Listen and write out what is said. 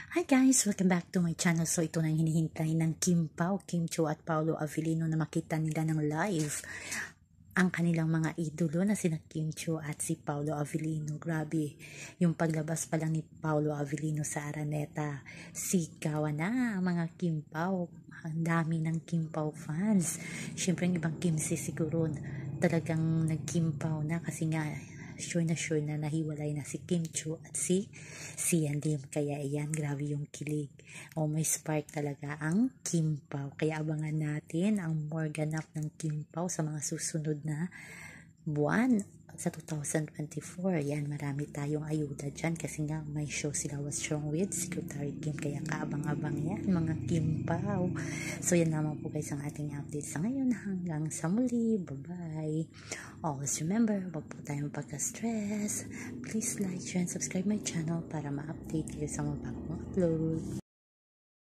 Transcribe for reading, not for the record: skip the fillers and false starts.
Hi guys! Welcome back to my channel. So ito na hinihintay ng Kim Pao, Kim Chiu at Paolo Avellino na makita nila ng live ang kanilang mga idolo na sina Kim Chiu at si Paolo Avellino. Grabe, yung paglabas pa lang ni Paolo Avellino sa Araneta, sigawan na mga Kim Pao. Ang dami ng Kim Pao fans. Siyempre yung ibang Kim si siguro talagang nag-Kim Pao na kasi nga sure na nahiwalay na si Kim Chiu at si Sian Lim. Kaya ayan, grabe yung kilig. May spark talaga ang Kim Pao. Kaya abangan natin ang more ganap ng Kim Pao sa mga susunod na buwan sa 2024. Yan, marami tayong ayuda dyan kasi nga may show sila Was Strong with Secretary Kim. Kaya kaabang-abang yan mga Kim Pao. So yan naman po guys ang ating update sa ngayon. Hanggang sa muli. Bye-bye. Always remember, wag po tayong pagka-stress. Please like, share, and subscribe my channel para ma-update kayo sa mga bagong upload.